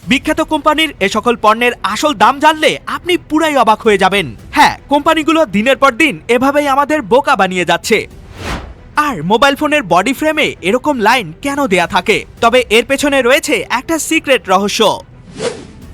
বিখ্যাত কোম্পানির এ সকল পণ্যের আসল দাম জানলে আপনি পুরাই অবাক হয়ে যাবেন। হ্যাঁ, কোম্পানিগুলো দিনের পর দিন এভাবেই আমাদের বোকা বানিয়ে যাচ্ছে। আর মোবাইল ফোনের বডি ফ্রেমে এরকম লাইন কেন দেয়া থাকে? তবে এর পেছনে রয়েছে একটা সিক্রেট রহস্য।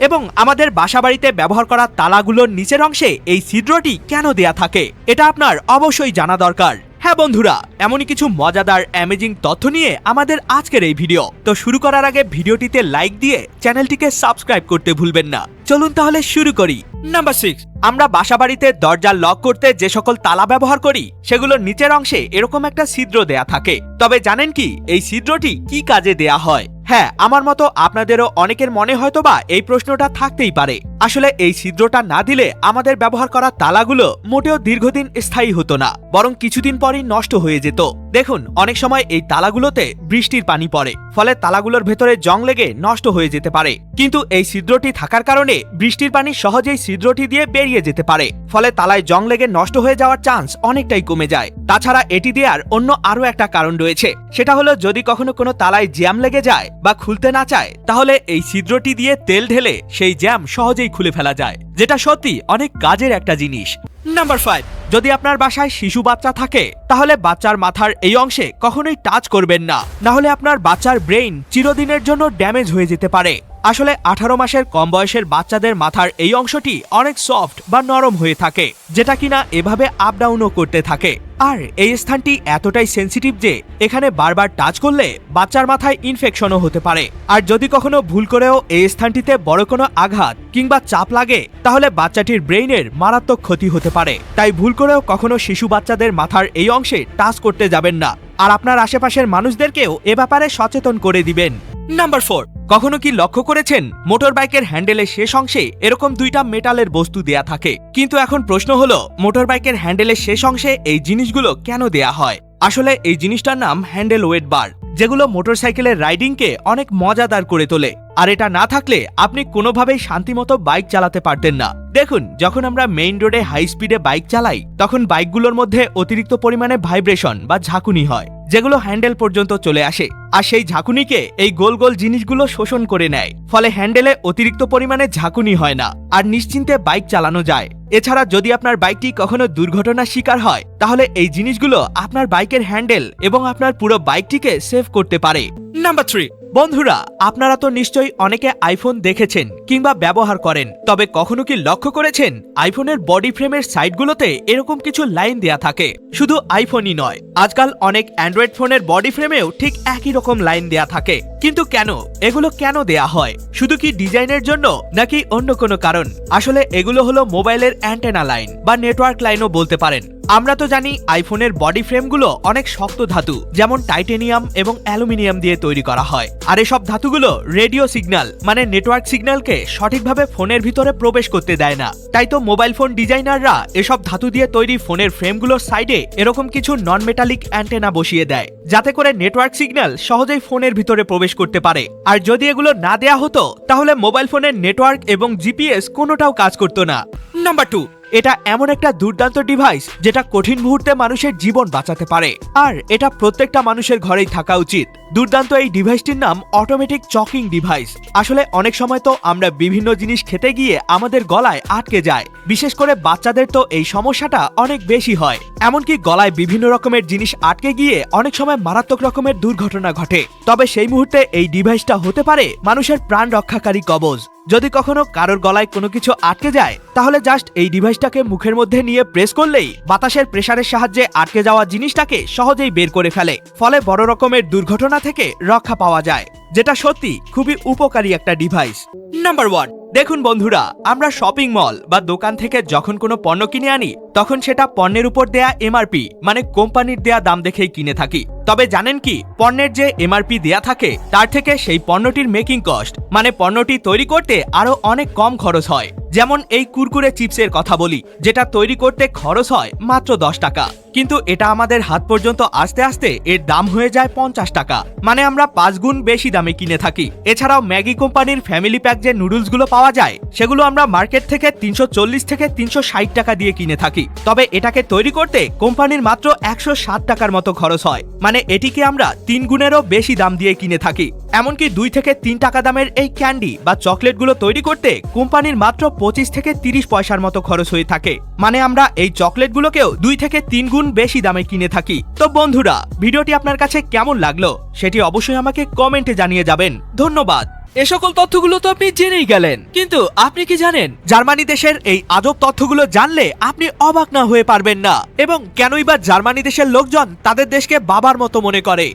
এবং আমাদের বাসাবাড়িতে ব্যবহার করা তালাগুলোর নিচের অংশে এই ছিদ্রটি কেন দেয়া থাকে, এটা আপনার অবশ্যই জানা দরকার। হ্যাঁ বন্ধুরা, এমনই কিছু মজাদার অ্যামেজিং তথ্য নিয়ে আমাদের আজকের এই ভিডিও। তো শুরু করার আগে ভিডিওটিতে লাইক দিয়ে চ্যানেলটিকে সাবস্ক্রাইব করতে ভুলবেন না। চলুন তাহলে শুরু করি। নাম্বার 6, আমরা বাসাবাড়িতে দরজা লক করতে যে সকল তালা ব্যবহার করি সেগুলোর নিচের অংশে এরকম একটা ছিদ্র দেয়া থাকে। তবে জানেন কি এই ছিদ্রটি কি কাজে দেয়া হয়? হ্যাঁ, আমার মতো আপনাদেরও অনেকের মনে হয়তোবা এই প্রশ্নটা থাকতেই পারে। আসলে এই ছিদ্রটা না দিলে আমাদের ব্যবহার করা তালাগুলো মোটেও দীর্ঘদিন স্থায়ী হতো না, বরং কিছুদিন পরই নষ্ট হয়ে যেত। দেখুন, অনেক সময় এই তালাগুলোতে বৃষ্টির পানি পড়ে, ফলে তালাগুলোর ভেতরে জং লেগে নষ্ট হয়ে যেতে পারে। কিন্তু এই ছিদ্রটি থাকার কারণে বৃষ্টির পানি সহজেই ছিদ্রটি দিয়ে বেরিয়ে যেতে পারে, ফলে তালায় জং লেগে নষ্ট হয়ে যাওয়ার চান্স অনেকটাই কমে যায়। তাছাড়া এটি দেওয়ার অন্য আরো একটা কারণ রয়েছে, সেটা হলো যদি কখনো কোনো তালায় জ্যাম লেগে যায় বা খুলতে না চায়, তাহলে এই ছিদ্রটি দিয়ে তেল ঢেলে সেই জ্যাম সহজেই খুলে ফেলা যায়, যেটা সত্যি অনেক কাজের একটা জিনিস। নাম্বার 5, যদি আপনার বাসায় শিশু বাচ্চা থাকে তাহলে বাচ্চার মাথার এই অংশে কখনোই টাচ করবেন না, না হলে আপনার বাচ্চার ব্রেইন চিরদিনের জন্য ড্যামেজ হয়ে যেতে পারে। আসলে 18 মাসের কম বয়সের বাচ্চাদের মাথার এই অংশটি অনেক সফট বা নরম হয়ে থাকে, যেটা কিনা এভাবে আপ ডাউনও করতে থাকে। আর এই স্থানটি এতটাই সেনসিটিভ যে এখানে বারবার টাচ করলে বাচ্চার মাথায় ইনফেকশনও হতে পারে। আর যদি কখনো ভুল করেও এই স্থানটিতে বড় কোনো আঘাত কিংবা চাপ লাগে তাহলে বাচ্চাটির ব্রেইনের মারাত্মক ক্ষতি হতে পারে। তাই ভুল করেও কখনো শিশু বাচ্চাদের মাথার এই অংশে টাচ করতে যাবেন না, আর আপনার আশেপাশের মানুষদেরকেও এ ব্যাপারে সচেতন করে দিবেন। নাম্বার 4, কখনো কি লক্ষ্য করেছেন মোটর বাইকের হ্যান্ডেলের শেষ অংশে এরকম দুইটা মেটালের বস্তু দেয়া থাকে? কিন্তু এখন প্রশ্ন হলো, মোটর বাইকের হ্যান্ডেলের শেষ অংশে এই জিনিসগুলো কেন দেয়া হয়? আসলে এই জিনিসটার নাম হ্যান্ডেল ওয়েট বার, যেগুলো মোটরসাইকেলের রাইডিংকে অনেক মজাদার করে তোলে। আর এটা না থাকলে আপনি কোনোভাবেই শান্তিমতো বাইক চালাতে পারতেন না। দেখুন, যখন আমরা মেইন রোডে হাই স্পিডে বাইক চালাই তখন বাইকগুলোর মধ্যে অতিরিক্ত পরিমাণে ভাইব্রেশন বা ঝাঁকুনি হয়, যেগুলো হ্যান্ডেল পর্যন্ত চলে আসে। আর সেই ঝাঁকুনিকে এই গোল গোল জিনিসগুলো শোষণ করে নেয়, ফলে হ্যান্ডেলে অতিরিক্ত পরিমাণে ঝাঁকুনি হয় না আর নিশ্চিন্তে বাইক চালানো যায়। এছাড়া যদি আপনার বাইকটি কখনো দুর্ঘটনার শিকার হয় তাহলে এই জিনিসগুলো আপনার বাইকের হ্যান্ডেল এবং আপনার পুরো বাইকটিকে সেভ করতে পারে। নাম্বার 3, বন্ধুরা, আপনারা তো নিশ্চয়ই অনেকে আইফোন দেখেছেন কিংবা ব্যবহার করেন। তবে কখনো কি লক্ষ্য করেছেন আইফোনের বডি ফ্রেমের সাইডগুলোতে এরকম কিছু লাইন দেয়া থাকে? শুধু আইফোনই নয়, আজকাল অনেক অ্যান্ড্রয়েড ফোনের বডি ফ্রেমেও ঠিক একই রকম লাইন দেয়া থাকে। কিন্তু কেন? এগুলো কেন দেয়া হয়? শুধু কি ডিজাইনের জন্য নাকি অন্য কোনো কারণ? আসলে এগুলো হলো মোবাইলের অ্যান্টেনা লাইন বা নেটওয়ার্ক লাইনও বলতে পারেন। আমরা তো জানি আইফোনের বডি ফ্রেমগুলো অনেক শক্ত ধাতু, যেমন টাইটেনিয়াম এবং অ্যালুমিনিয়াম দিয়ে তৈরি করা হয়। আর এসব ধাতুগুলো রেডিও সিগন্যাল মানে নেটওয়ার্ক সিগন্যালকে সঠিকভাবে ফোনের ভিতরে প্রবেশ করতে দেয় না। তাই তো মোবাইল ফোন ডিজাইনাররা এসব ধাতু দিয়ে তৈরি ফোনের ফ্রেমগুলোর সাইডে এরকম কিছু নন মেটালিক অ্যান্টেনা বসিয়ে দেয়, যাতে করে নেটওয়ার্ক সিগন্যাল সহজেই ফোনের ভিতরে প্রবেশ করতে পারে। আর যদি এগুলো না দেয়া হতো তাহলে মোবাইল ফোনের নেটওয়ার্ক এবং জিপিএস কোনোটাও কাজ করতো না। নাম্বার 2, এটা এমন একটা দুর্দান্ত ডিভাইস যেটা কঠিন মুহূর্তে মানুষের জীবন বাঁচাতে পারে, আর এটা প্রত্যেকটা মানুষের ঘরেই থাকা উচিত। দুর্দান্ত এই ডিভাইসটির নাম অটোমেটিক চকিং ডিভাইস। আসলে অনেক সময় তো আমরা বিভিন্ন জিনিস খেতে গিয়ে আমাদের গলায় আটকে যায়, বিশেষ করে বাচ্চাদের তো এই সমস্যাটা অনেক বেশি হয়। এমনকি গলায় বিভিন্ন রকমের জিনিস আটকে গিয়ে অনেক সময় মারাত্মক রকমের দুর্ঘটনা ঘটে। তবে সেই মুহূর্তে এই ডিভাইসটা হতে পারে মানুষের প্রাণ রক্ষাকারী কবচ। যদি কখনো কারোর গলায় কোনো কিছু আটকে যায় তাহলে জাস্ট এই ডিভাইসটাকে মুখের মধ্যে নিয়ে প্রেস করলেই বাতাসের প্রেসারের সাহায্যে আটকে যাওয়া জিনিসটাকে সহজেই বের করে ফেলে, ফলে বড় রকমের দুর্ঘটনা থেকে রক্ষা পাওয়া যায়, যেটা সত্যি খুবই উপকারী একটা ডিভাইস। নাম্বার 1, দেখুন বন্ধুরা, আমরা শপিং মল বা দোকান থেকে যখন কোনো পণ্য কিনে আনি তখন সেটা পণ্যের উপর দেয়া এমআরপি মানে কোম্পানির দেয়া দাম দেখেই কিনে থাকি। তবে জানেন কি, পণ্যের যে এমআরপি দেয়া থাকে তার থেকে সেই পণ্যটির মেকিং কস্ট মানে পণ্যটি তৈরি করতে আরো অনেক কম খরচ হয়। যেমন এই কুরকুরে চিপসের কথা বলি, যেটা তৈরি করতে খরচ হয় মাত্র 10 টাকা, কিন্তু এটা আমাদের হাত পর্যন্ত আসতে আসতে এর দাম হয়ে যায় 50 টাকা, মানে আমরা 5 গুণ বেশি দামে কিনে থাকি। এছাড়াও ম্যাগি কোম্পানির ফ্যামিলি প্যাক যে নুডলসগুলো পাওয়া যায় সেগুলো আমরা মার্কেট থেকে 340 থেকে 360 টাকা দিয়ে কিনে থাকি, তবে এটাকে তৈরি করতে কোম্পানির মাত্র 160 টাকার মতো খরচ হয়, মানে এটিকে আমরা 3 গুণেরও বেশি দাম দিয়ে কিনে থাকি। এমনকি 2 থেকে 3 টাকা দামের এই ক্যান্ডি বা চকলেটগুলো তৈরি করতে কোম্পানির মাত্র 25 থেকে 30 পয়সার মতো খরচ হয়ে থাকে, মানে আমরা এই চকলেটগুলোকেও 2 থেকে 3 গুণ বেশি দামে কিনে থাকি। তো বন্ধুরা, ভিডিওটি আপনার কাছে কেমন লাগলো সেটি অবশ্যই আমাকে কমেন্টে জানিয়ে যাবেন। ধন্যবাদ। এ সকল তথ্যগুলো তো আপনি জেনেই গেলেন, কিন্তু আপনি কি জানেন জার্মানি দেশের এই আজব তথ্যগুলো জানলে আপনি অবাক না হয়ে পারবেন না, এবং কেনই বা জার্মানি দেশের লোকজন তাদের দেশকে বাবার মতো মনে করে।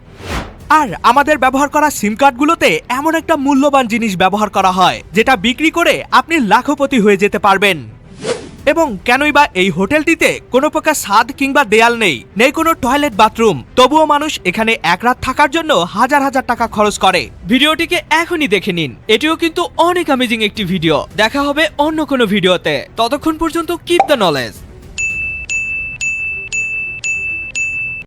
আর আমাদের ব্যবহার করা সিম কার্ডগুলোতে এমন একটা মূল্যবান জিনিস ব্যবহার করা হয় যেটা বিক্রি করে আপনি লাখপতি হয়ে যেতে পারবেন। এবং কেনই বা এই হোটেলটিতে কোনো প্রকার ছাদ কিংবা দেয়াল নেই, নেই কোনো টয়লেট বাথরুম, তবুও মানুষ এখানে এক রাত থাকার জন্য হাজার হাজার টাকা খরচ করে। ভিডিওটিকে এখনই দেখে নিন, এটিও কিন্তু অনেক অ্যামেজিং একটি ভিডিও। দেখা হবে অন্য কোনো ভিডিওতে, ততক্ষণ পর্যন্ত কিপ দ্য নলেজ।